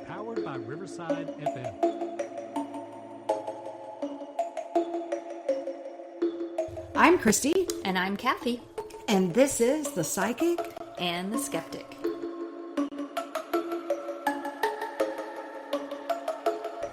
Powered by Riverside FM. I'm Christy. And I'm Kathy. And this is The Psychic And the Skeptic.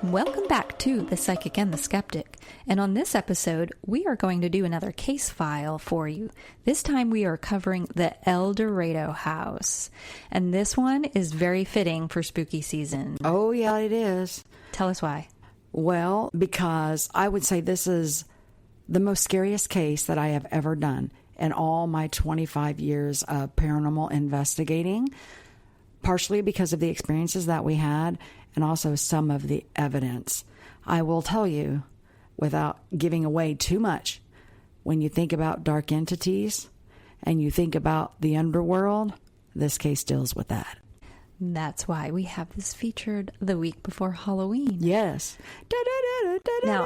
Welcome back to The Psychic and the Skeptic. And on this episode, we are going to do another case file for you. This time we are covering the Eldorado House. And this one is very fitting for spooky season. Oh, yeah, it is. Tell us why. Well, because I would say this is the most scariest case that I have ever done in all my 25 years of paranormal investigating, partially because of the experiences that we had and also some of the evidence. I will tell you, without giving away too much, when you think about dark entities and you think about the underworld, this case deals with that. That's why we have this featured the week before Halloween. Yes. Now,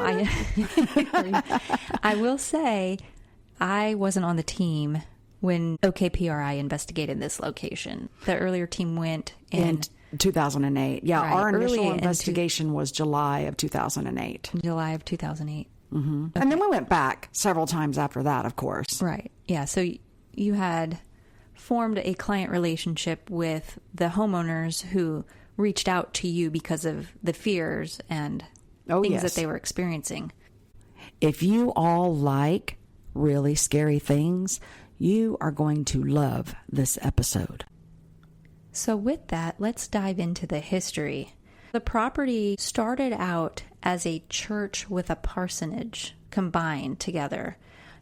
I will say, I wasn't on the team when OKPRI investigated this location. The earlier team went in 2008. Yeah, right, our initial investigation was July of 2008. July of 2008. Mm-hmm. Okay. And then we went back several times after that, of course. Right. Yeah, so you had formed a client relationship with the homeowners who reached out to you because of the fears and things that they were experiencing. If you all like really scary things, you are going to love this episode. So with that, let's dive into the history. The property started out as a church with a parsonage combined together,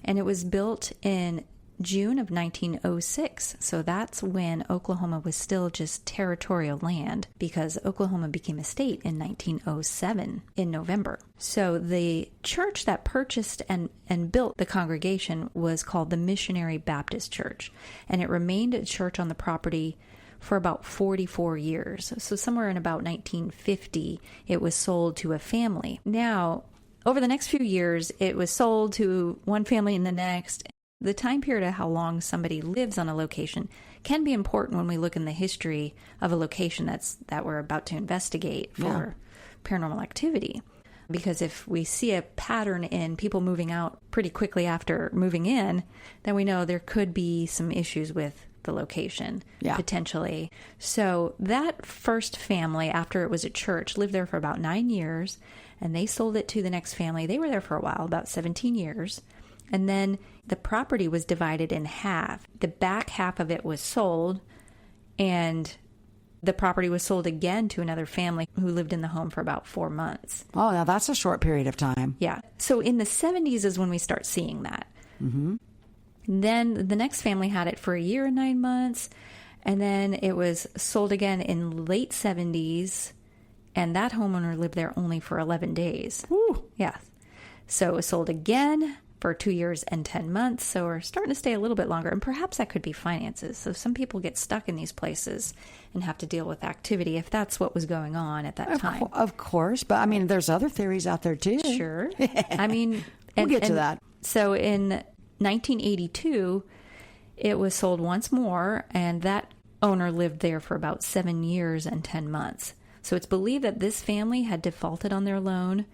and it was built in June of 1906. So that's when Oklahoma was still just territorial land, because Oklahoma became a state in 1907 in November. So the church that purchased and built the congregation was called the Missionary Baptist Church, and it remained a church on the property for about 44 years. So somewhere in about 1950, it was sold to a family. Now, over the next few years, it was sold to one family and the next. The time period of how long somebody lives on a location can be important when we look in the history of a location that we're about to investigate for paranormal activity. Because if we see a pattern in people moving out pretty quickly after moving in, then we know there could be some issues with the location, potentially. So that first family, after it was a church, lived there for about 9 years, and they sold it to the next family. They were there for a while, about 17 years. And then the property was divided in half. The back half of it was sold, and the property was sold again to another family who lived in the home for about 4 months. Oh, now that's a short period of time. Yeah. So in the 70s is when we start seeing that. Mm-hmm. Then the next family had it for a year and 9 months, and then it was sold again in late 70s, and that homeowner lived there only for 11 days. Woo. Yeah. So it was sold again for 2 years and 10 months, so we're starting to stay a little bit longer, and perhaps that could be finances. So some people get stuck in these places and have to deal with activity if that's what was going on at that time. Of course, but I mean, there's other theories out there too. Sure. I mean, we'll get to that. So in 1982, it was sold once more, and that owner lived there for about 7 years and 10 months. So it's believed that this family had defaulted on their loan,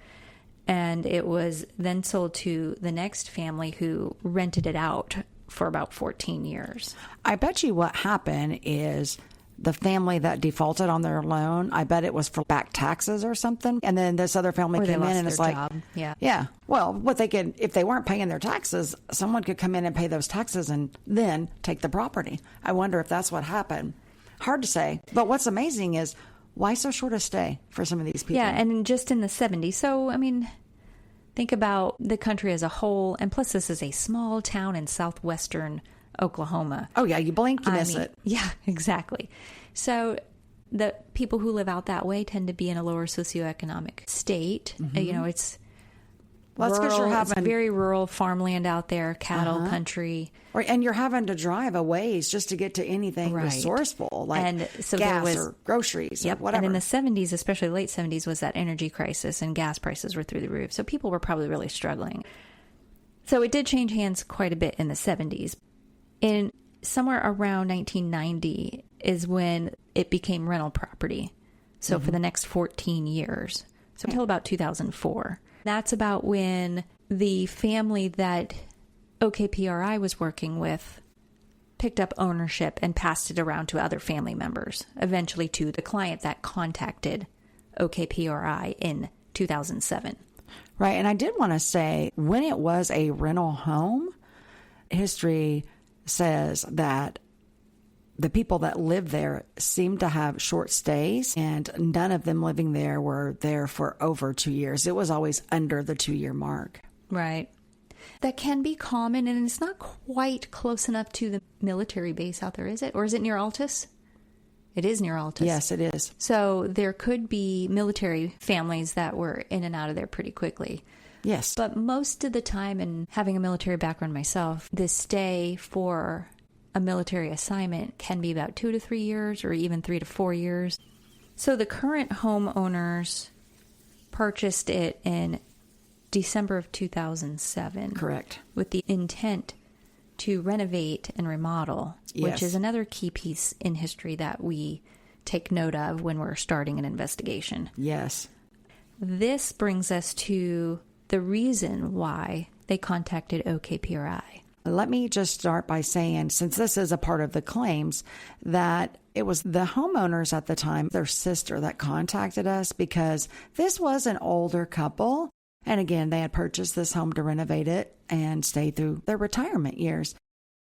and it was then sold to the next family who rented it out for about 14 years. I bet you what happened is the family that defaulted on their loan, I bet it was for back taxes or something. And then this other family came in and it's like, job. Yeah. Well, what they could, if they weren't paying their taxes, someone could come in and pay those taxes and then take the property. I wonder if that's what happened. Hard to say. But what's amazing is, why so short a stay for some of these people? Yeah, and just in the 70s. So, I mean, think about the country as a whole. And plus, this is a small town in southwestern Oklahoma. Oh, yeah, you blink, you miss it. Yeah, exactly. So the people who live out that way tend to be in a lower socioeconomic state. Mm-hmm. You know, it's rural, it's very rural farmland out there, cattle country. And you're having to drive a ways just to get to anything resourceful, like gas or groceries or whatever. And in the 70s, especially late 70s, was that energy crisis and gas prices were through the roof. So people were probably really struggling. So it did change hands quite a bit in the 70s. In somewhere around 1990, is when it became rental property. So for the next 14 years. So until about 2004. That's about when the family that OKPRI was working with picked up ownership and passed it around to other family members, eventually to the client that contacted OKPRI in 2007. Right. And I did want to say, when it was a rental home, history says that the people that lived there seemed to have short stays, and none of them living there were there for over 2 years. It was always under the 2-year mark. Right. That can be common, and it's not quite close enough to the military base out there, is it? Or is it near Altus? It is near Altus. Yes, it is. So there could be military families that were in and out of there pretty quickly. Yes. But most of the time, and having a military background myself, the stay for a military assignment can be about 2 to 3 years, or even 3 to 4 years. So the current homeowners purchased it in December of 2007. Correct. With the intent to renovate and remodel, Yes. which is another key piece in history that we take note of when we're starting an investigation. Yes. This brings us to the reason why they contacted OKPRI. Let me just start by saying, since this is a part of the claims, that it was the homeowners at the time, their sister, that contacted us because this was an older couple. And again, they had purchased this home to renovate it and stay through their retirement years.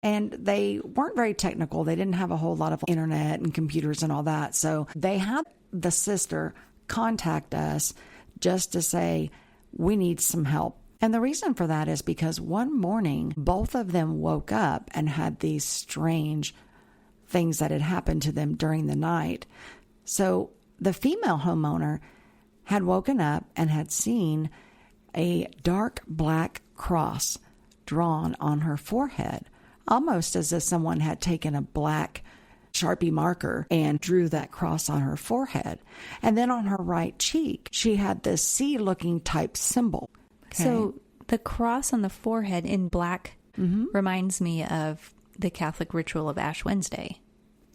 And they weren't very technical. They didn't have a whole lot of internet and computers and all that. So they had the sister contact us just to say, we need some help. And the reason for that is because one morning, both of them woke up and had these strange things that had happened to them during the night. So the female homeowner had woken up and had seen a dark black cross drawn on her forehead, almost as if someone had taken a black Sharpie marker and drew that cross on her forehead. And then on her right cheek, she had this C-looking type symbol. Okay. So the cross on the forehead in black reminds me of the Catholic ritual of Ash Wednesday.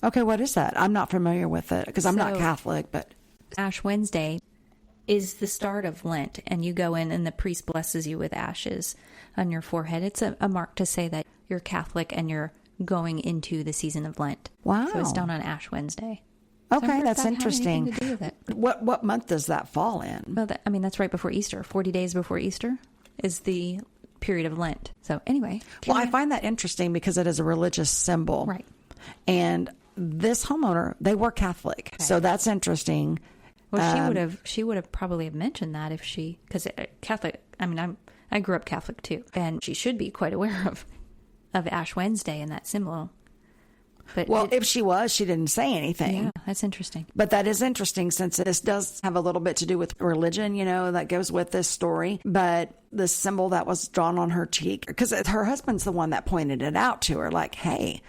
Okay, what is that? I'm not familiar with it because I'm not Catholic, but Ash Wednesday is the start of Lent, and you go in and the priest blesses you with ashes on your forehead. It's a mark to say that you're Catholic and you're going into the season of Lent. Wow. So it's done on Ash Wednesday. Okay, that's interesting. To do with it. What month does that fall in? Well, that's right before Easter. 40 days before Easter is the period of Lent. So anyway. Well, I find that interesting because it is a religious symbol. Right. And this homeowner, they were Catholic. Okay. So that's interesting. Well, she would have probably have mentioned that if she, because Catholic, I grew up Catholic too, and she should be quite aware of Ash Wednesday and that symbol. But if she was, she didn't say anything. Yeah, that's interesting. But that is interesting since this does have a little bit to do with religion, that goes with this story. But the symbol that was drawn on her cheek, because her husband's the one that pointed it out to her, like, hey.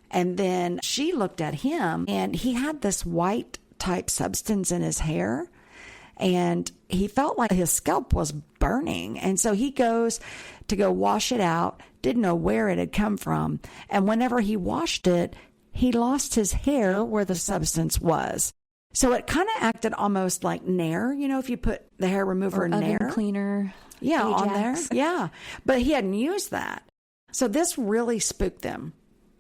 And then she looked at him, and he had this white type substance in his hair, and he felt like his scalp was burning. And so he goes to go wash it out, didn't know where it had come from. And whenever he washed it, he lost his hair where the substance was. So it kind of acted almost like Nair, if you put the hair remover or Nair. Oven cleaner. Yeah, Ajax. on there. Yeah. But he hadn't used that. So this really spooked them.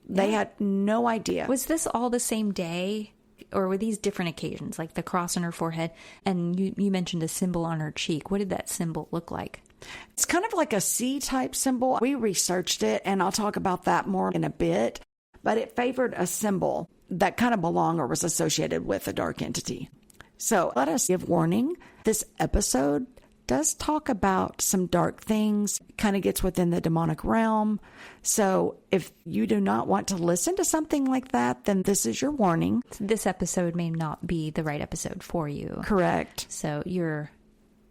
They had no idea. Was this all the same day? Or were these different occasions, like the cross on her forehead? And you mentioned a symbol on her cheek. What did that symbol look like? It's kind of like a C-type symbol. We researched it, and I'll talk about that more in a bit. But it favored a symbol that kind of belonged or was associated with a dark entity. So let us give warning. This episode does talk about some dark things, kind of gets within the demonic realm. So if you do not want to listen to something like that, then this is your warning. This episode may not be the right episode for you. Correct. So you're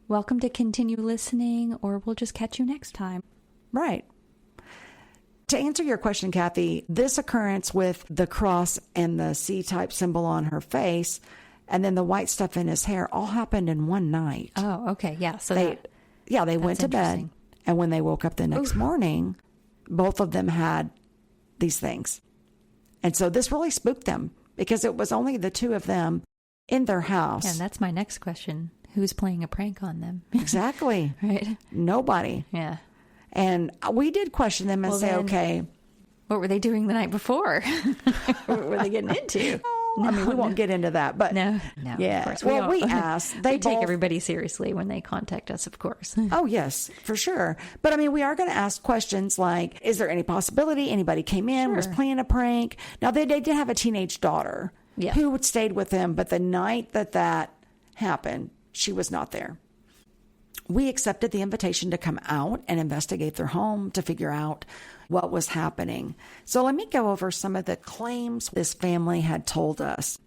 welcome to continue listening, or we'll just catch you next time. Right. To answer your question, Kathy, this occurrence with the cross and the C-type symbol on her face and then the white stuff in his hair all happened in one night. Oh, okay. Yeah. So they went to bed, and when they woke up the next morning, both of them had these things. And so this really spooked them because it was only the two of them in their house. Yeah, and that's my next question. Who's playing a prank on them? Exactly. Right? Nobody. Yeah. And we did question them and say, okay, what were they doing the night before? What were they getting into? I mean, we won't get into that, but no, yeah. Of course. Well, we asked. They take everybody seriously when they contact us, of course. Oh, yes, for sure. But I mean, we are going to ask questions like, is there any possibility anybody came in, was playing a prank? Now, they did have a teenage daughter who had stayed with them, but the night that happened, she was not there. We accepted the invitation to come out and investigate their home to figure out what was happening. So let me go over some of the claims this family had told us.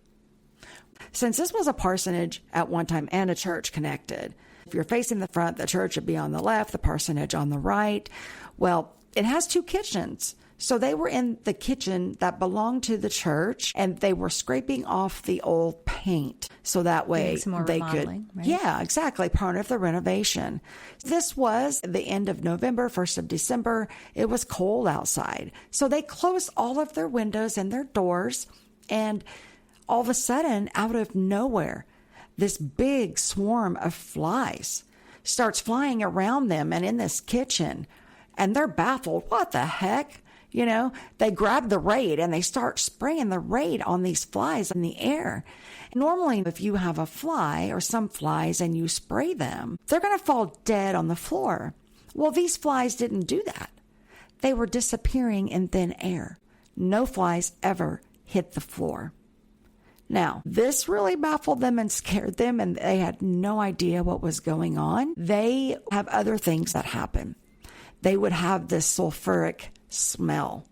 Since this was a parsonage at one time and a church connected, if you're facing the front, the church would be on the left, the parsonage on the right. Well, it has two kitchens. So they were in the kitchen that belonged to the church, and they were scraping off the old paint so that way they could, right? Yeah, exactly, part of the renovation. This was the end of November, 1st of December. It was cold outside. So they closed all of their windows and their doors, and all of a sudden, out of nowhere, this big swarm of flies starts flying around them and in this kitchen, and they're baffled. What the heck? You know, they grab the Raid and they start spraying the Raid on these flies in the air. Normally, if you have a fly or some flies and you spray them, they're going to fall dead on the floor. Well, these flies didn't do that. They were disappearing in thin air. No flies ever hit the floor. Now, this really baffled them and scared them, and they had no idea what was going on. They have other things that happen. They would have this sulfuric smell,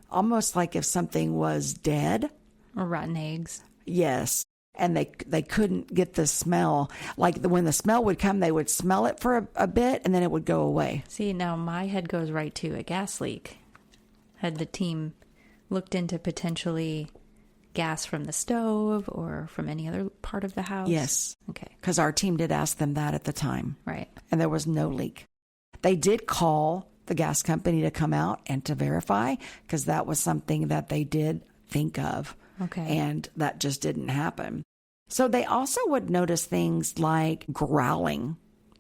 almost like if something was dead. Or rotten eggs. Yes. And they couldn't get the smell. Like when the smell would come, they would smell it for a bit and then it would go away. See, now my head goes right to a gas leak. Had the team looked into potentially gas from the stove or from any other part of the house? Yes. Okay. Because our team did ask them that at the time. Right. And there was no leak. They did call the gas company to come out and to verify, because that was something that they did think of. Okay. And that just didn't happen. So they also would notice things like growling,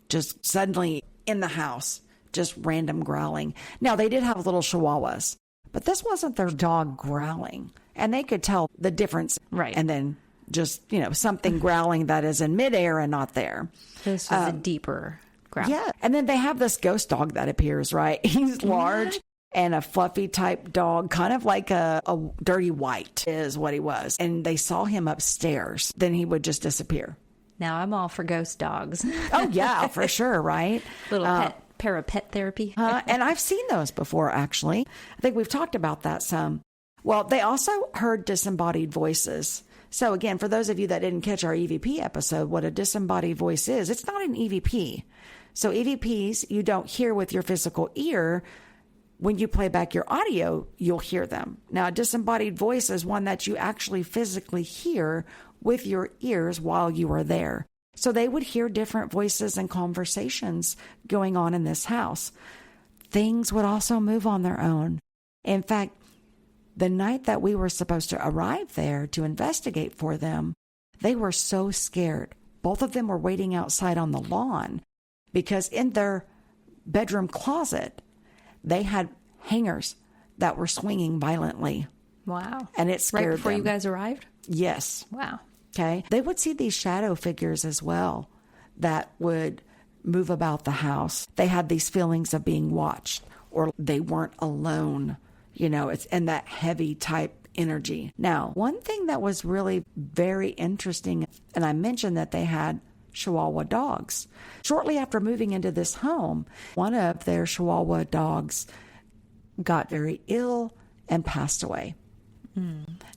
just suddenly in the house, just random growling. Now, they did have little chihuahuas, but this wasn't their dog growling. And they could tell the difference. Right. And then just, something growling that is in midair and not there. This was a deeper growl. Yeah. And then they have this ghost dog that appears, right? He's large and a fluffy type dog, kind of like a dirty white is what he was. And they saw him upstairs. Then he would just disappear. Now I'm all for ghost dogs. Oh, yeah, for sure, right? Little pet therapy. And I've seen those before, actually. I think we've talked about that some. Well, they also heard disembodied voices. So again, for those of you that didn't catch our EVP episode, what a disembodied voice is, it's not an EVP. So EVPs, you don't hear with your physical ear. When you play back your audio, you'll hear them. Now, a disembodied voice is one that you actually physically hear with your ears while you are there. So they would hear different voices and conversations going on in this house. Things would also move on their own. In fact, the night that we were supposed to arrive there to investigate for them, they were so scared. Both of them were waiting outside on the lawn because in their bedroom closet, they had hangers that were swinging violently. Wow. And it scared them. Right before you guys arrived? Yes. Wow. Okay. They would see these shadow figures as well that would move about the house. They had these feelings of being watched, or they weren't alone. It's in that heavy type energy. Now, one thing that was really very interesting, and I mentioned that they had Chihuahua dogs. Shortly after moving into this home, one of their Chihuahua dogs got very ill and passed away.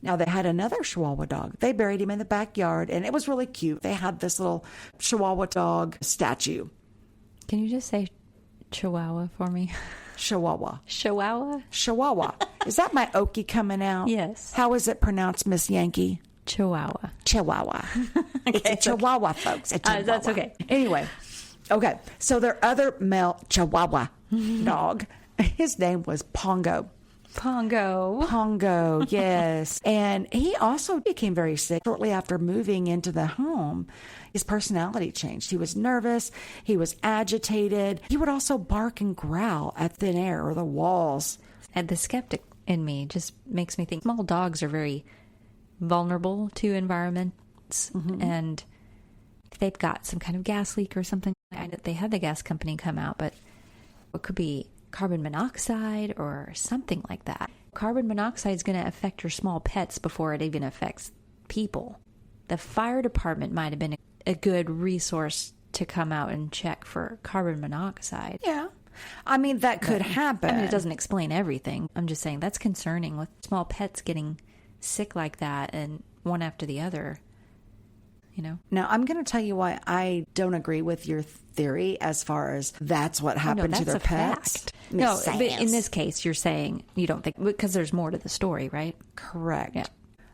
Now, they had another Chihuahua dog. They buried him in the backyard, and it was really cute. They had this little Chihuahua dog statue. Can you just say Chihuahua for me? Chihuahua. Chihuahua? Chihuahua. Is that my Okie coming out? Yes. How is it pronounced, Miss Yankee? Chihuahua. Chihuahua. It's a Chihuahua, folks. A Chihuahua. That's okay. Anyway. Okay. So their other male Chihuahua dog, his name was Pongo. Pongo, yes. And he also became very sick shortly after moving into the home. His personality changed. He was nervous. He was agitated. He would also bark and growl at thin air or the walls. And the skeptic in me just makes me think small dogs are very vulnerable to environments. And if they've got some kind of gas leak or something, they had the gas company come out, but it could be carbon monoxide or something like that. Carbon monoxide is going to affect your small pets before it even affects people. The fire department might have been a good resource to come out and check for carbon monoxide. Yeah. I mean, that could happen. I mean, it doesn't explain everything. I'm just saying that's concerning with small pets getting sick like that and one after the other. You know? Now, I'm going to tell you why I don't agree with your theory as far as that's what happened to their pets. Fact. No, but in this case, you're saying you don't think, because there's more to the story, right? Correct. Yeah.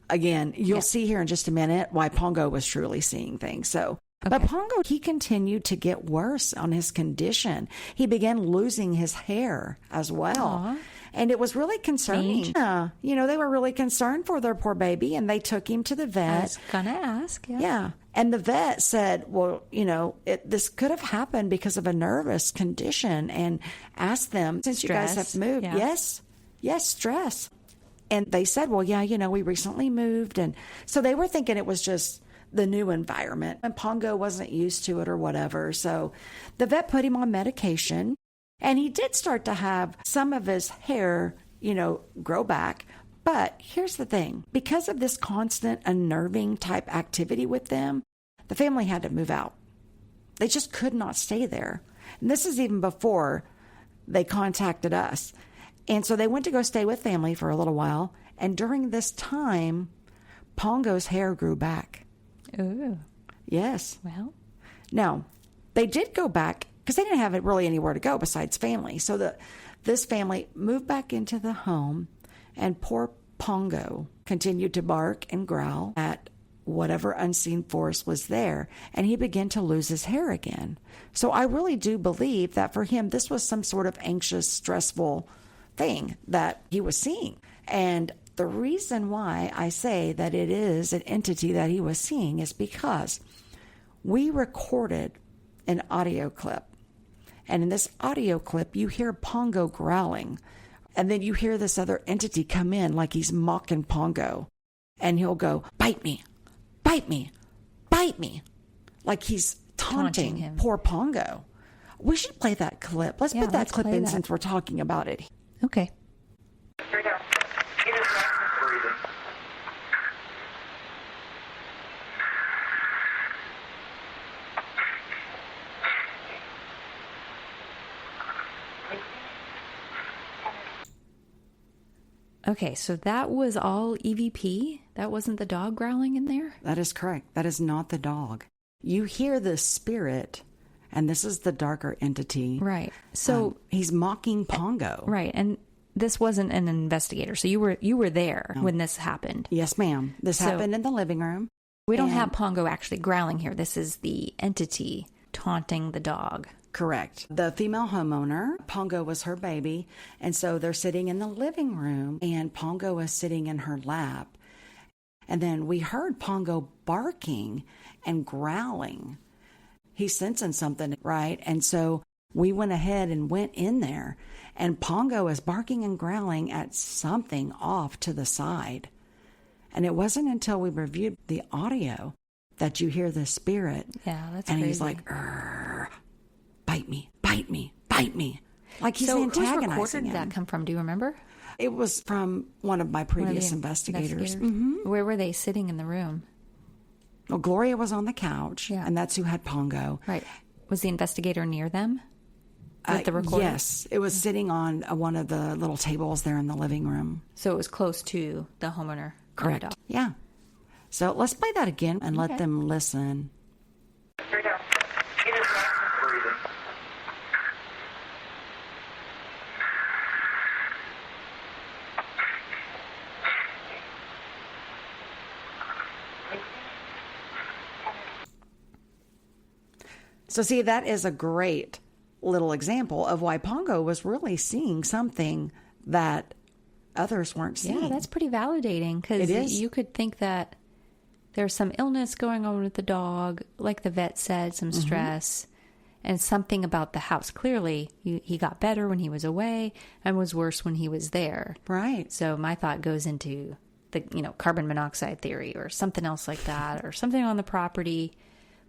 Again, you'll see here in just a minute why Pongo was truly seeing things. So, but Pongo, he continued to get worse on his condition. He began losing his hair as well. Aww. And it was really concerning. Yeah. You know, they were really concerned for their poor baby, and they took him to the vet. I was going to ask. Yeah. And the vet said, well, you know, this could have happened because of a nervous condition, and asked them, since stress. You guys have moved. Yeah. Yes, stress. And they said, well, yeah, you know, we recently moved. And so they were thinking it was just the new environment, and Pongo wasn't used to it or whatever. So the vet put him on medication, and he did start to have some of his hair, you know, grow back. But here's the thing. Because of this constant unnerving type activity with them, the family had to move out. They just could not stay there. And this is even before they contacted us. And so they went to go stay with family for a little while. And during this time, Pongo's hair grew back. Ooh. Yes. Well. Now, they did go back because they didn't have really anywhere to go besides family. So this family moved back into the home, and poor Pongo continued to bark and growl at whatever unseen force was there, and he began to lose his hair again. So I really do believe that for him, this was some sort of anxious, stressful thing that he was seeing. And the reason why I say that it is an entity that he was seeing is because we recorded an audio clip. And in this audio clip, you hear Pongo growling. And then you hear this other entity come in like he's mocking Pongo. And he'll go, bite me, bite me, bite me. Like he's taunting him. Poor Pongo. We should play that clip. Let's put that clip in since we're talking about it. Okay. Here we go. Get his breathing. Okay, so that was all EVP? That wasn't the dog growling in there? That is correct. That is not the dog. You hear the spirit, and this is the darker entity. Right. So he's mocking Pongo. Right. And this wasn't an investigator. So you were there when this happened. Yes, ma'am. This happened in the living room. We don't have Pongo actually growling here. This is the entity taunting the dog. Correct. The female homeowner, Pongo was her baby, and so they're sitting in the living room, and Pongo is sitting in her lap. And then we heard Pongo barking and growling. He's sensing something, right? And so we went ahead and went in there, and Pongo is barking and growling at something off to the side. And it wasn't until we reviewed the audio that you hear the spirit. Yeah, that's and crazy. He's like, bite me, bite me, bite me. Like he's antagonizing whose recording him. Did that come from? Do you remember? It was from one of my previous investigators. Mm-hmm. Where were they sitting in the room? Well, Gloria was on the couch, and that's who had Pongo. Right. Was the investigator near them with the recorder? Yes. It was sitting on one of the little tables there in the living room. So it was close to the homeowner. Correct. Yeah. So let's play that again and let them listen. Here we go. Get his breathing. So see, that is a great little example of why Pongo was really seeing something that others weren't seeing. Yeah, that's pretty validating, It because is. you could think that there's some illness going on with the dog, like the vet said, some stress, and something about the house. Clearly, he got better when he was away and was worse when he was there. Right. So my thought goes into the carbon monoxide theory or something else like that, or something on the property.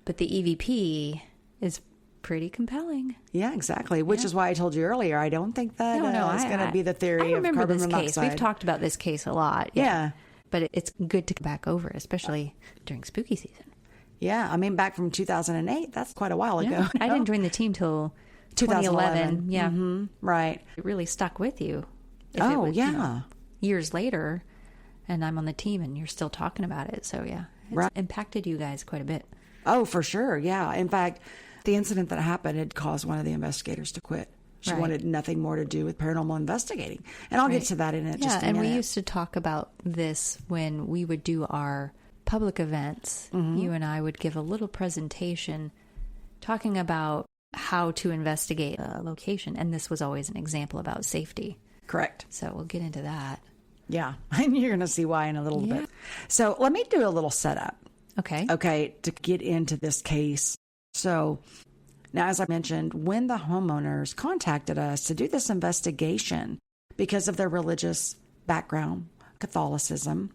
But the EVP is pretty compelling. Yeah, exactly. Which is why I told you earlier, I don't think that is going to be the theory I of remember carbon this monoxide. case. We've talked about this case a lot. Yeah. But it's good to come back over, especially during spooky season. Yeah. I mean, back from 2008, that's quite a while ago. Yeah. I didn't join the team till 2011. Yeah. Mm-hmm. Right. It really stuck with you. If it Oh, was, yeah. years later, and I'm on the team and you're still talking about it. So, yeah. It's Right. impacted you guys quite a bit. Oh, for sure. Yeah. In fact, the incident that happened had caused one of the investigators to quit. She Right. wanted nothing more to do with paranormal investigating. And I'll get to that in just a and minute. we used to talk about this when we would do our public events. You and I would give a little presentation talking about how to investigate a location. And this was always an example about safety. Correct. So we'll get into that. Yeah. And you're going to see why in a little bit. So let me do a little setup. Okay. To get into this case. So now, as I mentioned, when the homeowners contacted us to do this investigation because of their religious background, Catholicism,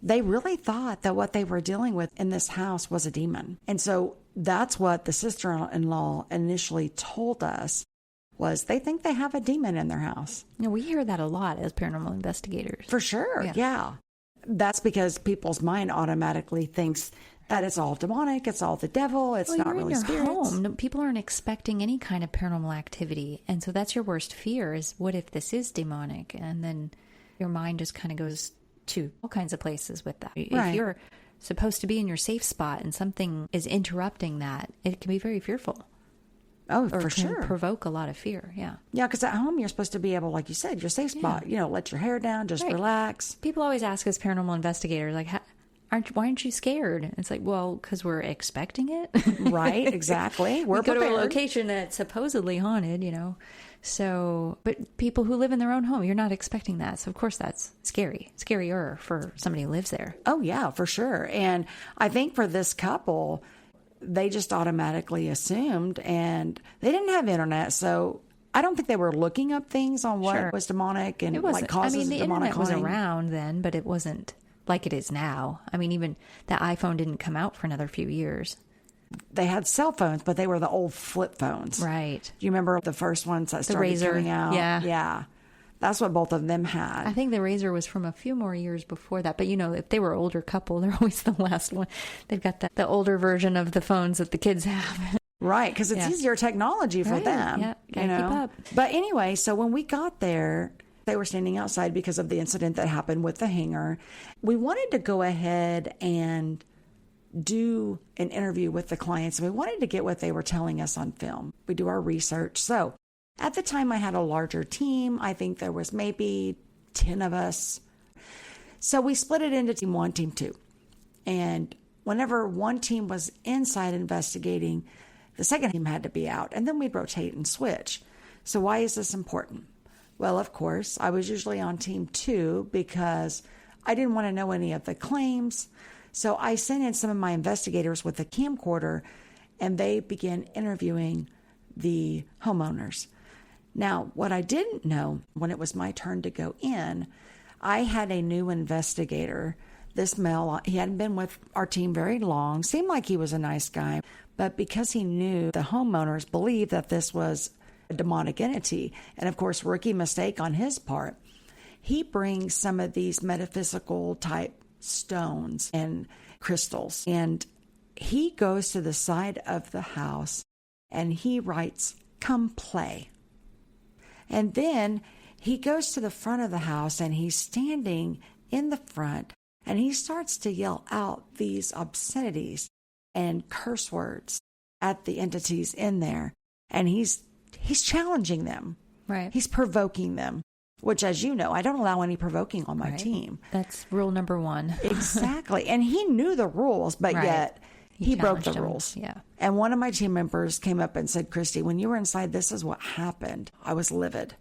they really thought that what they were dealing with in this house was a demon. And so that's what the sister-in-law initially told us, was they think they have a demon in their house. We hear that a lot as paranormal investigators. For sure, yeah. That's because people's mind automatically thinks that it's all demonic, it's all the devil, it's not you're really in your spirits. home. No, people aren't expecting any kind of paranormal activity. And so that's your worst fear, is what if this is demonic? And then your mind just kind of goes to all kinds of places with that. Right. If you're supposed to be in your safe spot and something is interrupting that, it can be very fearful. Oh, Or for can sure. provoke a lot of fear, yeah. Yeah, because at home you're supposed to be able, like you said, your safe spot, let your hair down, just Right. relax. People always ask us paranormal investigators, like, why aren't you scared? It's like, well, because we're expecting it. Right, exactly. We're we go to a prepared. location that's supposedly haunted, So, but people who live in their own home, you're not expecting that. So, of course, that's scarier for somebody who lives there. Oh, yeah, for sure. And I think for this couple, they just automatically assumed, and they didn't have internet, so I don't think they were looking up things on what was demonic and It wasn't. like causes the demonic internet was haunting. around then, but it wasn't like it is now. I mean, even the iPhone didn't come out for another few years. They had cell phones, but they were the old flip phones. Right. Do you remember the first ones that started Razor. coming out? Yeah. Yeah. That's what both of them had. I think the Razor was from a few more years before that. But, if they were an older couple, they're always the last one. They've got the older version of the phones that the kids have. Right, because it's easier technology for Right, them. yeah, gotta keep up. But anyway, so when we got there, they were standing outside because of the incident that happened with the hangar. We wanted to go ahead and do an interview with the clients, and we wanted to get what they were telling us on film. We do our research. So at the time, I had a larger team. I think there was maybe 10 of us. So we split it into team 1, team 2. And whenever one team was inside investigating, the second team had to be out, and then we'd rotate and switch. So why is this important? Well, of course, I was usually on team 2 because I didn't want to know any of the claims. So I sent in some of my investigators with a camcorder, and they began interviewing the homeowners. Now, what I didn't know when it was my turn to go in, I had a new investigator. This male, he hadn't been with our team very long, seemed like he was a nice guy, but because he knew the homeowners believed that this was a demonic entity, and of course, rookie mistake on his part, he brings some of these metaphysical type stones and crystals, and he goes to the side of the house and he writes, "Come play." And then he goes to the front of the house and he's standing in the front and he starts to yell out these obscenities and curse words at the entities in there. And he's challenging them. Right. He's provoking them, which, as you know, I don't allow any provoking on my team. That's rule number 1. Exactly. And he knew the rules, but yet he broke the challenged him. rules. Yeah. And one of my team members came up and said, "Christy, when you were inside, this is what happened." I was livid.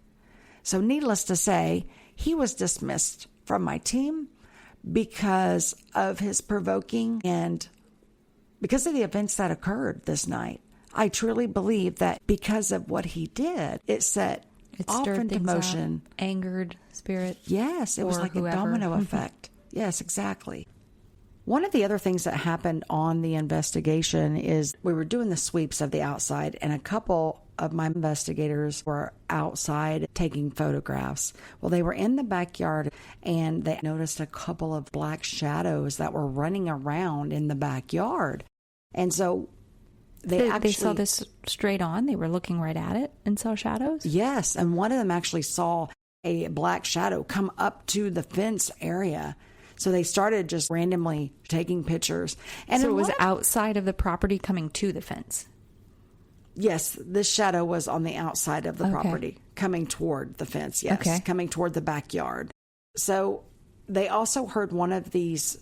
So needless to say, he was dismissed from my team because of his provoking and because of the events that occurred this night. I truly believe that because of what he did, it set off into motion. Angered spirit. Yes, it was like a domino effect. Yes, exactly. One of the other things that happened on the investigation is we were doing the sweeps of the outside, and a couple of my investigators were outside taking photographs. Well, they were in the backyard, and they noticed a couple of black shadows that were running around in the backyard. And so they saw this straight on. They were looking right at it and saw shadows? Yes, and one of them actually saw a black shadow come up to the fence area. So they started just randomly taking pictures. And so it was outside of the property coming to the fence? Yes, this shadow was on the outside of the property, coming toward the fence, yes, coming toward the backyard. So they also heard one of these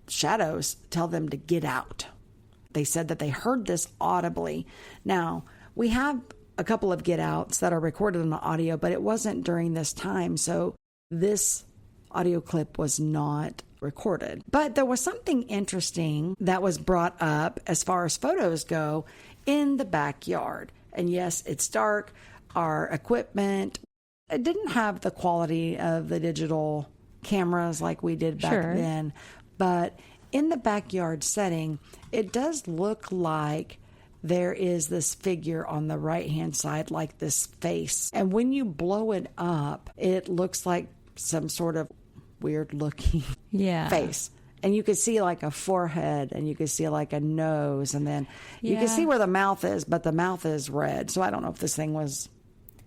shadows tell them to get out. They said that they heard this audibly. Now, we have a couple of get outs that are recorded on the audio, but it wasn't during this time. So this audio clip was not recorded. But there was something interesting that was brought up as far as photos go in the backyard. And yes, it's dark. Our equipment, it didn't have the quality of the digital cameras like we did back then. But in the backyard setting, it does look like there is this figure on the right-hand side, like this face. And when you blow it up, it looks like some sort of weird-looking face. And you could see like a forehead, and you could see like a nose, and then you can see where the mouth is, but the mouth is red. So I don't know if this thing was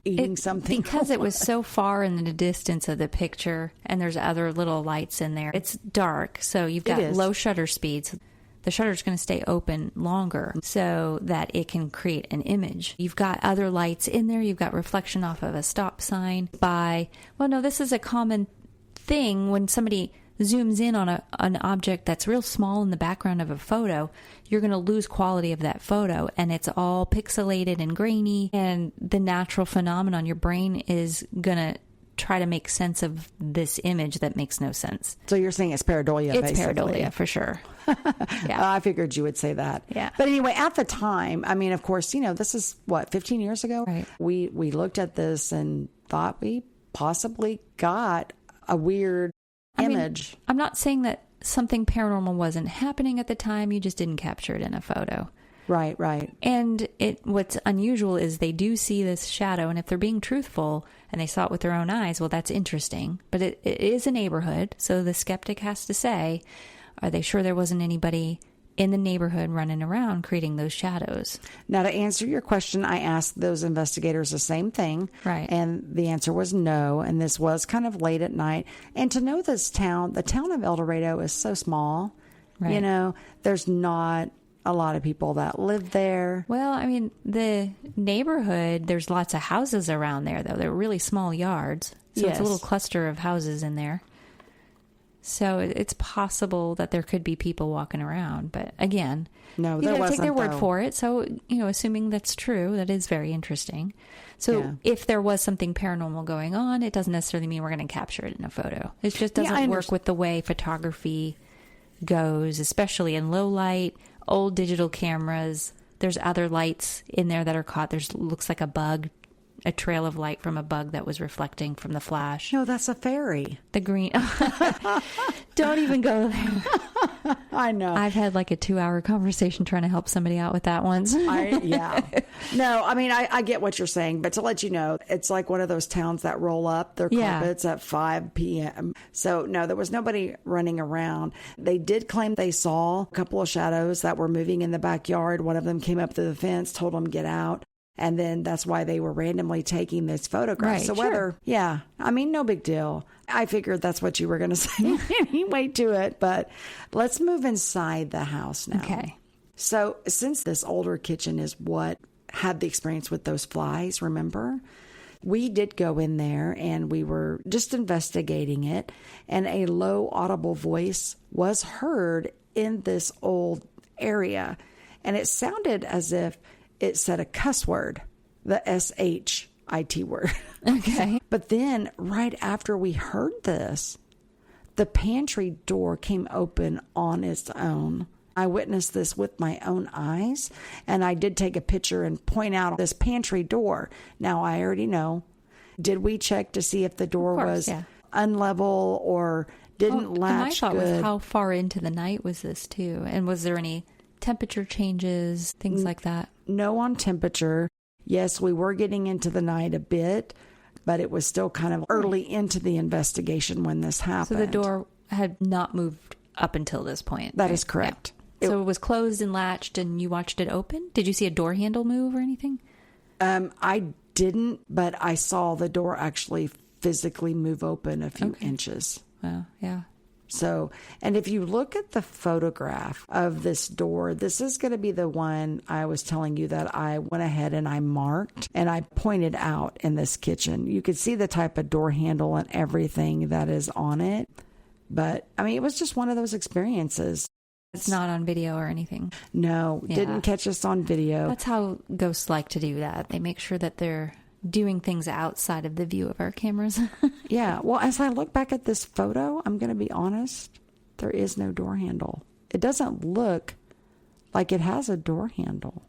eating something. Because it was so far in the distance of the picture, and there's other little lights in there. It's dark, so you've got low shutter speeds. The shutter's going to stay open longer so that it can create an image. You've got other lights in there. You've got reflection off of a stop sign this is a common thing when somebody zooms in on an object that's real small in the background of a photo. You're going to lose quality of that photo, and it's all pixelated and grainy, and the natural phenomenon, your brain is going to try to make sense of this image that makes no sense. So you're saying it's pareidolia, It's basically. pareidolia, for sure. I figured you would say that. Yeah. But anyway, at the time, I mean, of course, this is, 15 years ago? Right. We looked at this and thought we possibly got a weird image. I'm not saying that something paranormal wasn't happening at the time. You just didn't capture it in a photo. Right. And what's unusual is they do see this shadow, and if they're being truthful and they saw it with their own eyes, well, that's interesting. But it is a neighborhood, so the skeptic has to say, are they sure there wasn't anybody in the neighborhood running around creating those shadows? Now, to answer your question, I asked those investigators the same thing. Right. And the answer was no. And this was kind of late at night. And to know this town, the town of Eldorado is so small. Right. There's not a lot of people that live there. Well, I mean, the neighborhood, there's lots of houses around there, though. They're really small yards. So it's a little cluster of houses in there. So it's possible that there could be people walking around. But again, no, you wasn't, take their word though. for it. So, assuming that's true, that is very interesting. So if there was something paranormal going on, it doesn't necessarily mean we're going to capture it in a photo. It just doesn't work with the way photography goes, especially in low light, old digital cameras. There's other lights in there that are caught. Looks like a trail of light from a bug that was reflecting from the flash. No, that's a fairy. The green. Don't even go there. I know. I've had like a 2-hour conversation trying to help somebody out with that once. No, I mean, I get what you're saying, but to let you know, it's like one of those towns that roll up their carpets at 5 p.m. So no, there was nobody running around. They did claim they saw a couple of shadows that were moving in the backyard. One of them came up to the fence, told them get out. And then that's why they were randomly taking this photograph. Right, so no big deal. I figured that's what you were going to say anyway to it. But let's move inside the house now. Okay. So since this older kitchen is what had the experience with those flies, remember? We did go in there and we were just investigating it. And a low audible voice was heard in this old area. And it sounded as if it said a cuss word, the SH. IT word. Okay. But then right after we heard this, the pantry door came open on its own. I witnessed this with my own eyes, and I did take a picture and point out this pantry door. Now, I already know. Did we check to see if the door was unlevel or didn't latch my thought good? was, how far into the night was this too? And was there any temperature changes, things like that? No on temperature. Yes, we were getting into the night a bit, but it was still kind of early into the investigation when this happened. So the door had not moved up until this point. That is correct. Yeah. So it was closed and latched, and you watched it open? Did you see a door handle move or anything? I didn't, but I saw the door actually physically move open a few inches. Wow, yeah. So, and if you look at the photograph of this door, this is going to be the one I was telling you that I went ahead and I marked and I pointed out in this kitchen. You could see the type of door handle and everything that is on it. But, I mean, it was just one of those experiences. It's not on video or anything. No, didn't catch us on video. That's how ghosts like to do that. They make sure that they're doing things outside of the view of our cameras. Yeah. Well, as I look back at this photo, I'm going to be honest, there is no door handle. It doesn't look like it has a door handle.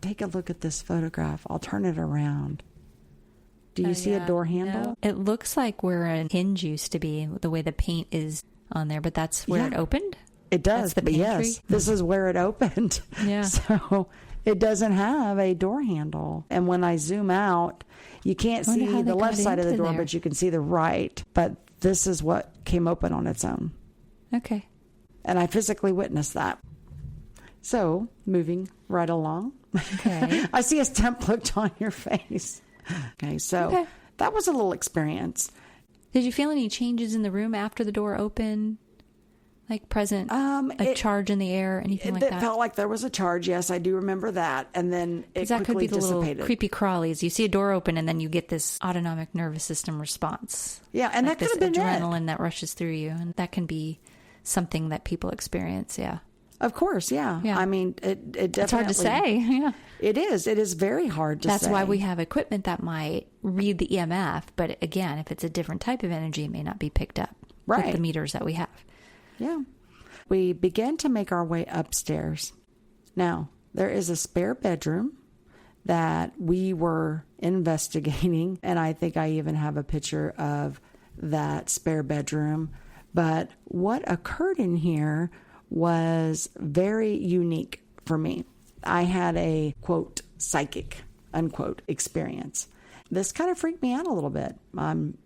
Take a look at this photograph. I'll turn it around. Do you see a door handle? No. It looks like where a hinge used to be, the way the paint is on there, but that's where it opened? It does, That's the but pantry? yes, this is where it opened. Yeah. So it doesn't have a door handle. And when I zoom out, you can't I wonder see how they the left got side of the into door, there. but you can see the right. But this is what came open on its own. Okay. And I physically witnessed that. So, moving right along. Okay. I see a stump looked on your face. Okay, so that was a little experience. Did you feel any changes in the room after the door opened? Like present, a charge in the air, anything like that? It felt like there was a charge. Yes, I do remember that. And then it that could quickly be the dissipated. little creepy crawlies. You see a door open and then you get this autonomic nervous system response. Yeah, and like that could have been adrenaline that rushes through you, and that can be something that people experience. Yeah, Of course, yeah. Yeah. I mean, it definitely... it's hard to say. Yeah, It is. It is very hard to say. that's why we have equipment that might read the EMF. But again, if it's a different type of energy, it may not be picked up with Right. the meters that we have. Yeah. We began to make our way upstairs. Now, there is a spare bedroom that we were investigating, and I think I even have a picture of that spare bedroom. But what occurred in here was very unique for me. I had a, quote, psychic, unquote, experience. This kind of freaked me out a little bit. I'm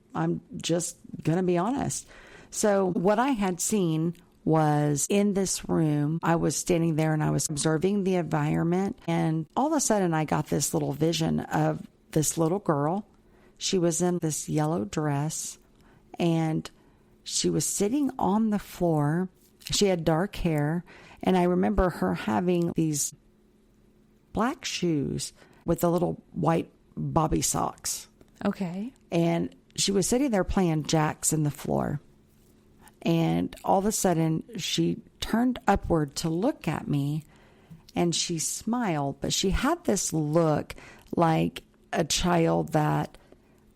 just going to be honest. So what I had seen was in this room, I was standing there and I was observing the environment, and all of a sudden I got this little vision of this little girl. She was in this yellow dress and she was sitting on the floor. She had dark hair, and I remember her having these black shoes with the little white bobby socks. Okay. And she was sitting there playing jacks in the floor. And all of a sudden, she turned upward to look at me, and she smiled. But she had this look like a child that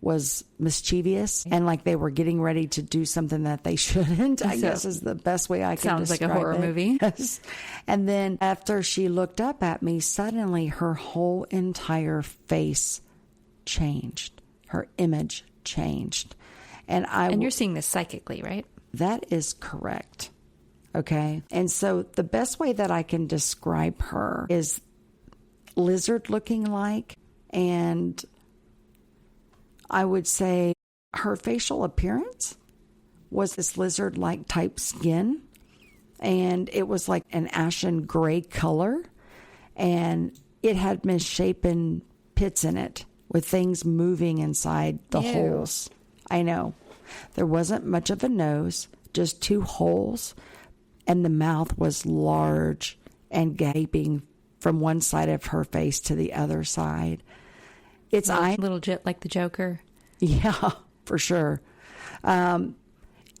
was mischievous and like they were getting ready to do something that they shouldn't, I guess is the best way I can describe it. Sounds like a horror movie. Yes. And then after she looked up at me, suddenly her whole entire face changed. Her image changed. And you're seeing this psychically, right? That is correct. Okay. And so the best way that I can describe her is lizard looking like, and I would say her facial appearance was this lizard like type skin, and it was like an ashen gray color, and it had misshapen pits in it with things moving inside the holes. I know. There wasn't much of a nose, just two holes, and the mouth was large and gaping from one side of her face to the other side. Its eye, Little jet like the Joker. yeah, for sure.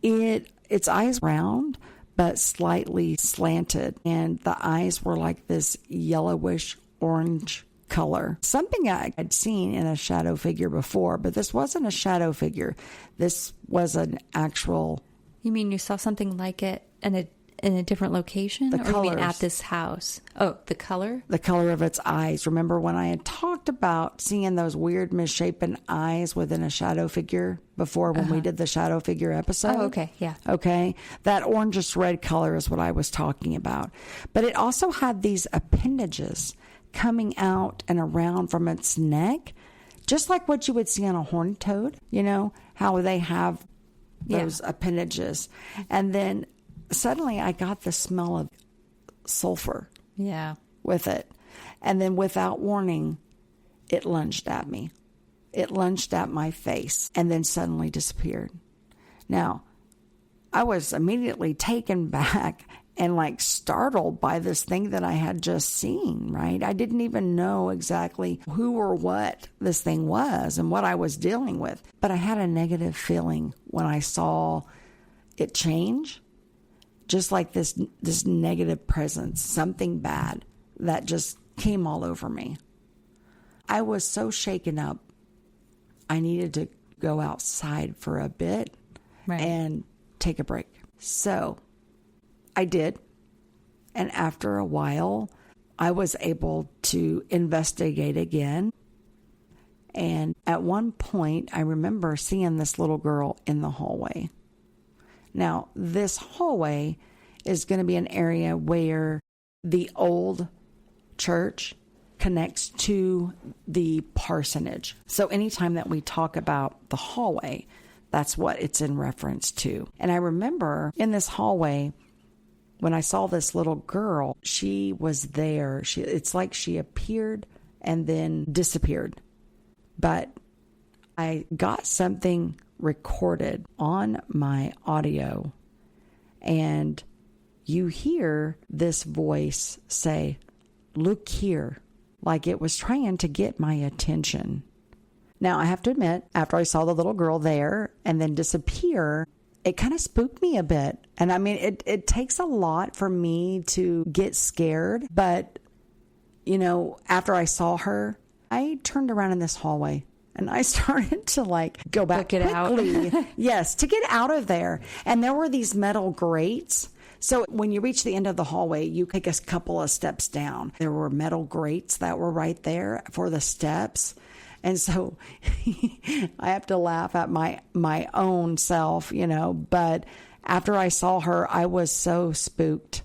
Its eyes round, but slightly slanted, and the eyes were like this yellowish orange color. Something I had seen in a shadow figure before, but this wasn't a shadow figure. This was an actual... You mean you saw something like it in a different location? The or you mean colors. at this house? Oh, the color? The color of its eyes. Remember when I had talked about seeing those weird misshapen eyes within a shadow figure before when we did the shadow figure episode? Oh, okay. Yeah. Okay. That orangish red color is what I was talking about. But it also had these appendages coming out and around from its neck, just like what you would see on a horned toad, you know, how they have those appendages. And then suddenly I got the smell of sulfur with it. And then without warning, it lunged at me. It lunged at my face and then suddenly disappeared. Now, I was immediately taken back and like startled by this thing that I had just seen, right? I didn't even know exactly who or what this thing was and what I was dealing with. But I had a negative feeling when I saw it change. Just like this negative presence, something bad that just came all over me. I was so shaken up, I needed to go outside for a bit and take a break. So I did. And after a while, I was able to investigate again. And at one point, I remember seeing this little girl in the hallway. Now, this hallway is going to be an area where the old church connects to the parsonage. So anytime that we talk about the hallway, that's what it's in reference to. And I remember in this hallway, when I saw this little girl, she was there. It's like she appeared and then disappeared. But I got something recorded on my audio, and you hear this voice say, "Look here," like it was trying to get my attention. Now, I have to admit, after I saw the little girl there and then disappear, it kind of spooked me a bit. And I mean, it takes a lot for me to get scared. But, you know, after I saw her, I turned around in this hallway and I started to like go back quickly. Yes, to get out of there. And there were these metal grates. So when you reach the end of the hallway, you take a couple of steps down. There were metal grates that were right there for the steps. And so I have to laugh at my own self, you know, but after I saw her, I was so spooked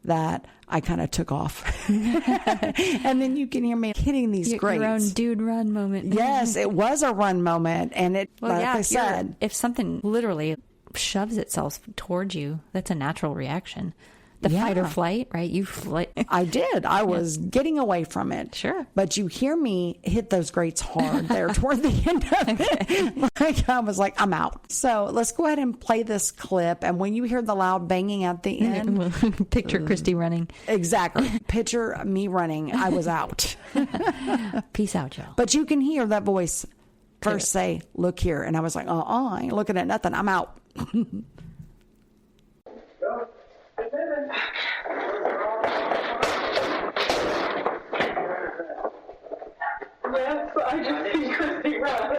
that I kind of took off. And then you can hear me hitting these grates. Your own dude run moment. Yes, it was a run moment. And it, well, like I said, if something literally shoves itself towards you, that's a natural reaction. The fight or flight, right? You flight. I did. I was getting away from it. Sure. But you hear me hit those grates hard there toward the end of it. Like I was like, I'm out. So let's go ahead and play this clip. And when you hear the loud banging at the end. Picture Christy running. Exactly. Picture me running. I was out. Peace out, y'all. But you can hear that voice first say, "Look here." And I was like, I ain't looking at nothing. I'm out. Yes, I just see Christy run.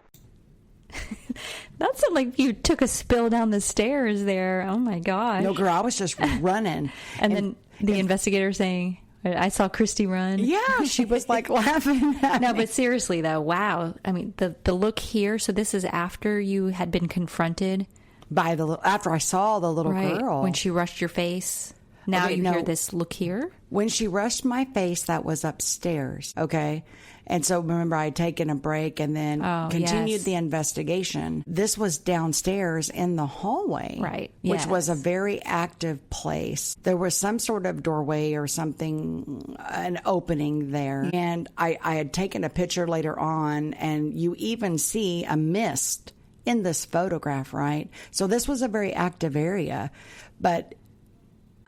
That sounded like you took a spill down the stairs there. Oh my gosh. No, girl, I was just running. And then the investigator saying, "I saw Christy run." Yeah, she was like laughing at No, me. but seriously though, wow. I mean, the look here. So this is after you had been confronted by after I saw the little girl. When she rushed your face. Now Okay, you no. hear this look here. When she rushed my face, that was upstairs. Okay. And so remember, I had taken a break and then continued the investigation. This was downstairs in the hallway. Right. Which was a very active place. There was some sort of doorway or something, an opening there. And I had taken a picture later on, and you even see a mist in this photograph, right? So this was a very active area. But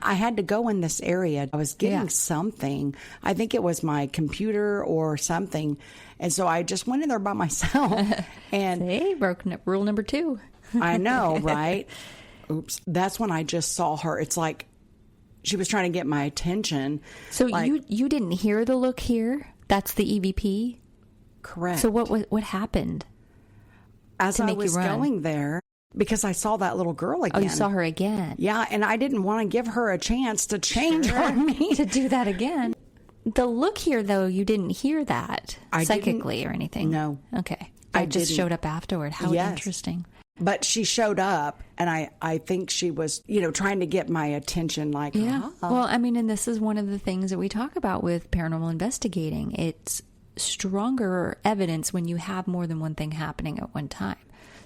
I had to go in this area. I was getting something. I think it was my computer or something. And so I just went in there by myself. And Hey, broke rule number 2. I know, right? Oops. That's when I just saw her. It's like she was trying to get my attention. So like, you didn't hear the look here? That's the EVP? Correct. So what happened? As to I make you was run? going there, because I saw that little girl again. Oh, you saw her again. Yeah, and I didn't want to give her a chance to change on me. To do that again. The look here, though, you didn't hear that psychically or anything. No. Okay. I It just didn't. showed up afterward. How Yes. interesting. But she showed up, and I think she was, trying to get my attention, like, Yeah. "Ah." Well, I mean, and this is one of the things that we talk about with paranormal investigating. It's stronger evidence when you have more than one thing happening at one time.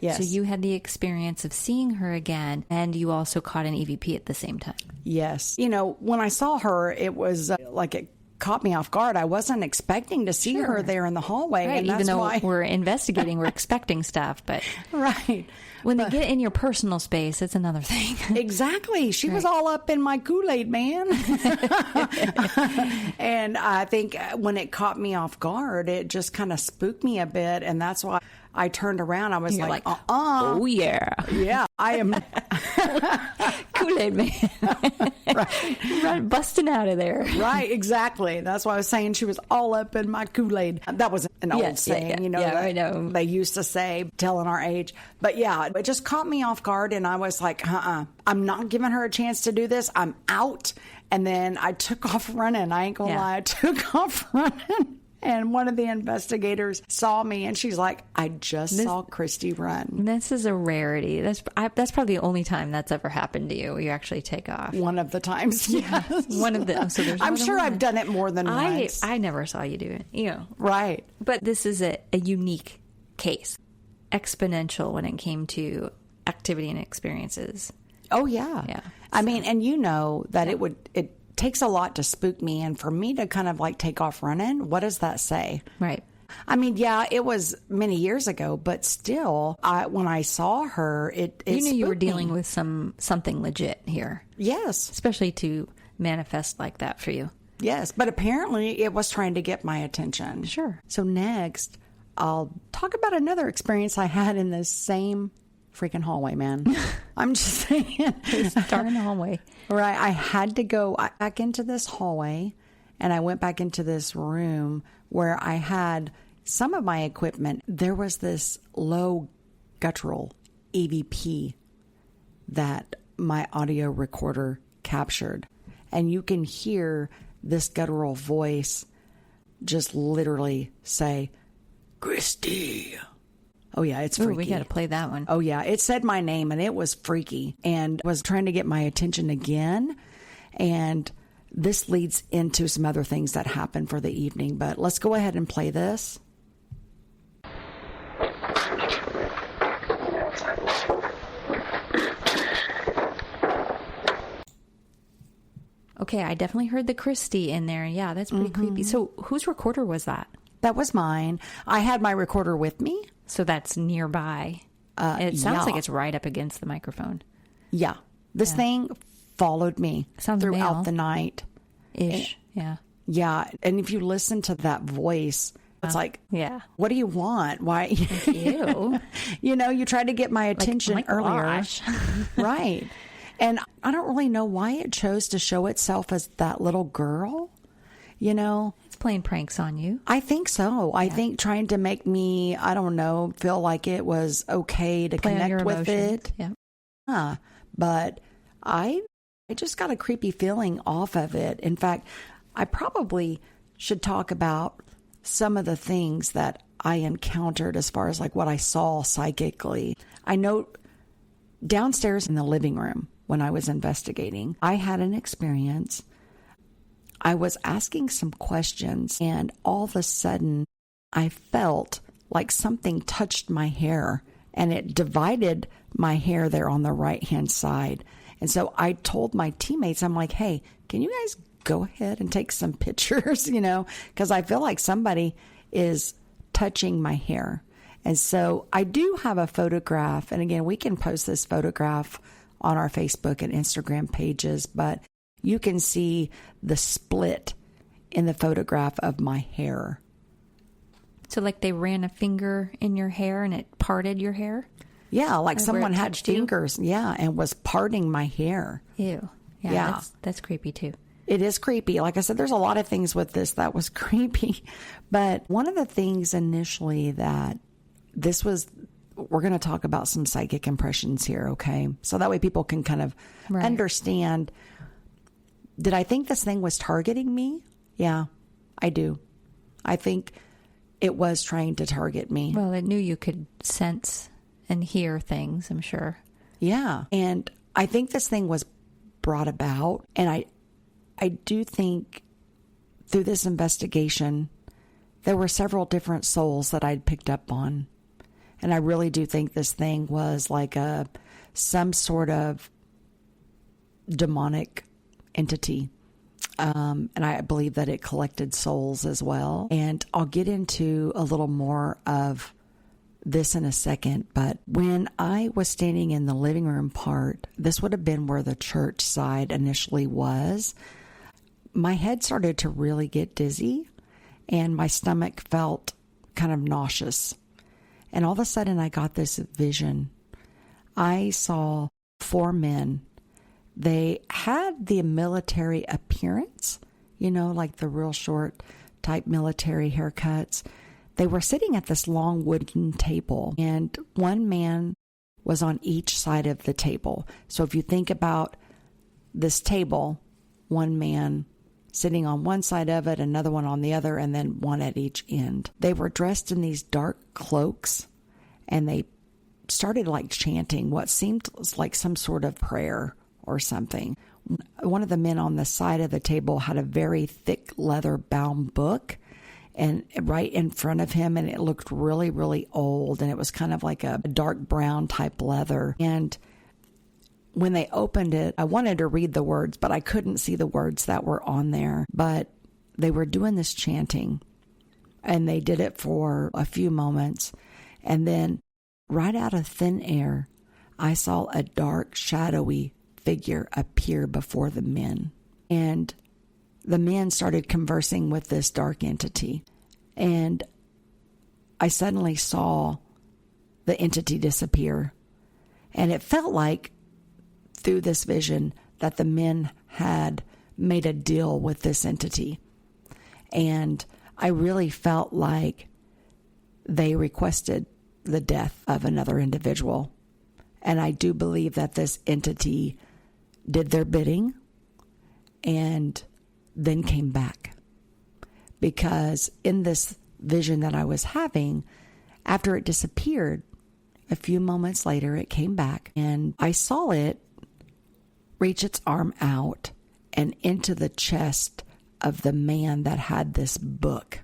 Yes. So you had the experience of seeing her again, and you also caught an EVP at the same time. Yes. When I saw her, it was like it caught me off guard. I wasn't expecting to see her there in the hallway. Right. And Even that's though why... we're investigating, we're expecting stuff. But Right. when they get in your personal space, it's another thing. Exactly. She was all up in my Kool-Aid, man. And I think when it caught me off guard, it just kind of spooked me a bit. And that's why I turned around. I was You're like, oh, yeah. Yeah, I am. Kool-Aid man. Right, busting out of there. Right, exactly. That's why I was saying she was all up in my Kool-Aid. That was an old saying, Yeah, I that know. they used to say, telling our age. But yeah, it just caught me off guard, and I was like, I'm not giving her a chance to do this. I'm out. And then I took off running. I ain't gonna lie. I took off running. And one of the investigators saw me, and she's like, I just saw Christy run. This is a rarity. That's probably the only time that's ever happened to you, where you actually take off. One of the times, yes. One of the. So there's I'm more than sure one. I've done it more than once. I never saw you do it. Right. But this is a unique case, exponential when it came to activity and experiences. Oh, yeah. Yeah. I mean, and that it takes a lot to spook me, and for me to kind of like take off running, what does that say? Right. I mean, yeah, it was many years ago, but still, when I saw her, it You knew you were spooked me. dealing with something legit here, Yes, especially to manifest like that for you. yes, but apparently it was trying to get my attention. Sure. So next, I'll talk about another experience I had in this same freaking hallway, man. I'm just saying. Start in the hallway. Right. I had to go back into this hallway, and I went back into this room where I had some of my equipment. There was this low guttural EVP that my audio recorder captured. And you can hear this guttural voice just literally say, Christy. Oh, yeah, it's freaky. Ooh, we got to play that one. Oh, yeah. It said my name, and it was freaky, and was trying to get my attention again. And this leads into some other things that happened for the evening. But let's go ahead and play this. Okay, I definitely heard the Christy in there. Yeah, that's pretty creepy. So whose recorder was that? That was mine. I had my recorder with me. So that's nearby. It sounds yeah. like it's right up against the microphone. Yeah. This thing followed me Sounds throughout male. the night. Ish. Yeah. Yeah. And if you listen to that voice, it's like, Yeah. what do you want? Why? Ew. You tried to get my attention my earlier. gosh. Right. And I don't really know why it chose to show itself as that little girl. It's playing pranks on you. I think so. I think trying to make me, I don't know, feel like it was okay to Play on your connect with emotions. it. Yeah. But I just got a creepy feeling off of it. In fact, I probably should talk about some of the things that I encountered as far as like what I saw psychically. I know downstairs in the living room when I was investigating, I had an experience. I was asking some questions, and all of a sudden I felt like something touched my hair, and it divided my hair there on the right-hand side. And so I told my teammates, I'm like, hey, can you guys go ahead and take some pictures, because I feel like somebody is touching my hair. And so I do have a photograph, and again, we can post this photograph on our Facebook and Instagram pages, but you can see the split in the photograph of my hair. So like they ran a finger in your hair and it parted your hair? Yeah, like Where it someone had touched you? fingers, and was parting my hair. Ew. Yeah. That's creepy too. It is creepy. Like I said, there's a lot of things with this that was creepy. But one of the things initially that we're going to talk about some psychic impressions here, okay? So that way people can kind of understand. Did I think this thing was targeting me? Yeah, I do. I think it was trying to target me. Well, it knew you could sense and hear things, I'm sure. Yeah. And I think this thing was brought about. And I do think through this investigation, there were several different souls that I'd picked up on. And I really do think this thing was like some sort of demonic entity. And I believe that it collected souls as well. And I'll get into a little more of this in a second. But when I was standing in the living room part, this would have been where the church side initially was. My head started to really get dizzy and my stomach felt kind of nauseous. And all of a sudden I got this vision. I saw 4 men. They had the military appearance, like the real short type military haircuts. They were sitting at this long wooden table, and one man was on each side of the table. So if you think about this table, one man sitting on one side of it, another one on the other, and then one at each end. They were dressed in these dark cloaks, and they started like chanting what seemed like some sort of prayer or something. One of the men on the side of the table had a very thick leather-bound book and right in front of him, and it looked really, really old, and it was kind of like a dark brown type leather. And when they opened it, I wanted to read the words, but I couldn't see the words that were on there. But they were doing this chanting, and they did it for a few moments. And then right out of thin air, I saw a dark, shadowy figure appear before the men. And the men started conversing with this dark entity. And I suddenly saw the entity disappear. And it felt like through this vision that the men had made a deal with this entity. And I really felt like they requested the death of another individual. And I do believe that this entity did their bidding and then came back. Because in this vision that I was having, after it disappeared, a few moments later it came back, and I saw it reach its arm out and into the chest of the man that had this book.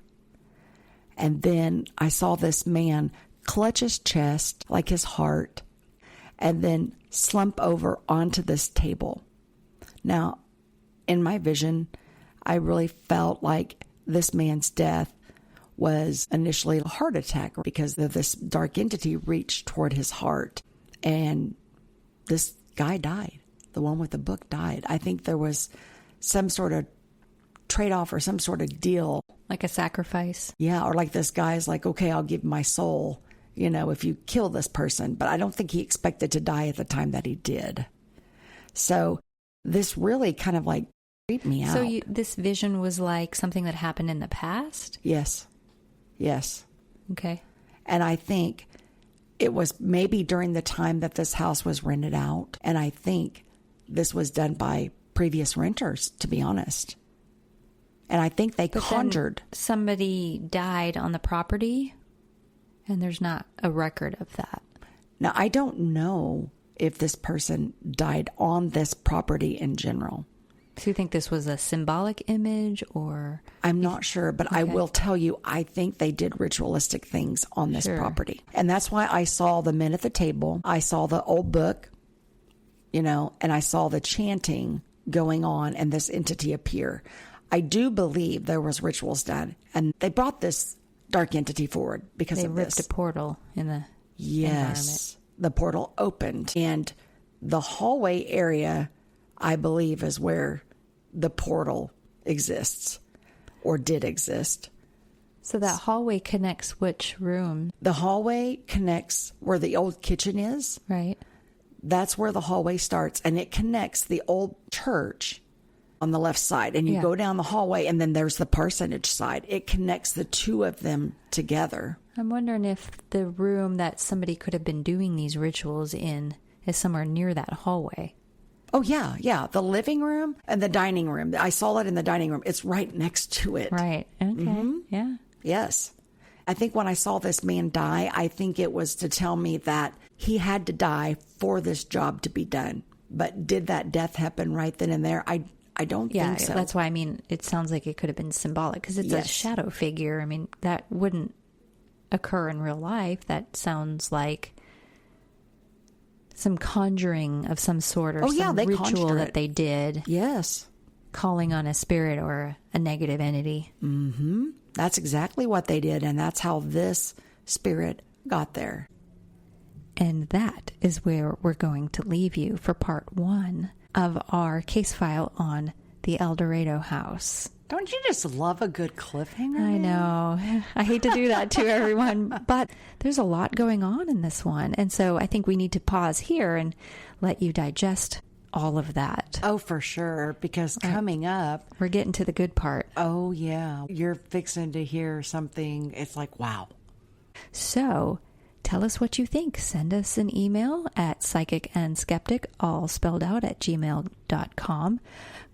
And then I saw this man clutch his chest, like his heart, and then slump over onto this table. Now, in my vision, I really felt like this man's death was initially a heart attack because this dark entity reached toward his heart. And this guy died. The one with the book died. I think there was some sort of trade-off or some sort of deal. Like a sacrifice. Yeah, or like this guy's like, okay, I'll give my soul, if you kill this person. But I don't think he expected to die at the time that he did. So this really kind of like creeped me out. So this vision was like something that happened in the past? Yes. Okay. And I think it was maybe during the time that this house was rented out. And I think this was done by previous renters, to be honest. And I think they conjured. Somebody died on the property, and there's not a record of that. Now, I don't know if this person died on this property in general. So you think this was a symbolic image, or? I'm not sure, but Okay. I will tell you, I think they did ritualistic things on this property. And that's why I saw the men at the table. I saw the old book, and I saw the chanting going on and this entity appear. I do believe there was rituals done, and they brought this dark entity forward because of this. They ripped a portal in the environment. The portal opened, and the hallway area, I believe, is where the portal exists or did exist. So that hallway connects which room? The hallway connects where the old kitchen is. Right. That's where the hallway starts, and it connects the old church on the left side, and you go down the hallway, and then there's the parsonage side. It connects the two of them together. I'm wondering if the room that somebody could have been doing these rituals in is somewhere near that hallway. Oh, yeah, yeah. The living room and the dining room. I saw it in the dining room. It's right next to it. Right. Okay. Yeah. Yes. I think when I saw this man die, I think it was to tell me that he had to die for this job to be done. But did that death happen right then and there? I don't think so. That's why, I mean, it sounds like it could have been symbolic because it's a shadow figure. I mean, that wouldn't occur in real life. That sounds like some conjuring of some sort or some ritual that they did. Yes. Calling on a spirit or a negative entity. Mm-hmm. That's exactly what they did, and that's how this spirit got there. And that is where we're going to leave you for part 1 of our case file on the Eldorado House. Don't you just love a good cliffhanger? I know. I hate to do that to everyone, but there's a lot going on in this one. And so I think we need to pause here and let you digest all of that. Oh, for sure. Because coming up, we're getting to the good part. Oh, yeah. You're fixing to hear something. It's like, wow. So tell us what you think. Send us an email at psychicandskeptic, all spelled out, at gmail.com.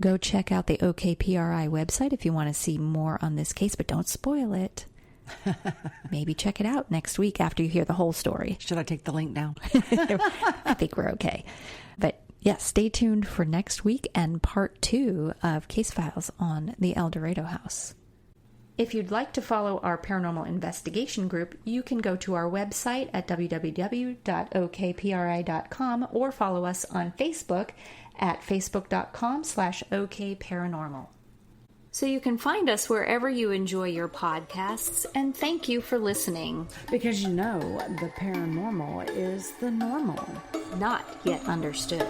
Go check out the OKPRI website if you want to see more on this case, but don't spoil it. Maybe check it out next week after you hear the whole story. Should I take the link down? I think we're okay. But yes, stay tuned for next week and part 2 of Case Files on the Eldorado House. If you'd like to follow our paranormal investigation group, you can go to our website at www.okpri.com or follow us on Facebook at facebook.com/okparanormal. So you can find us wherever you enjoy your podcasts, and thank you for listening. Because the paranormal is the normal. Not yet understood.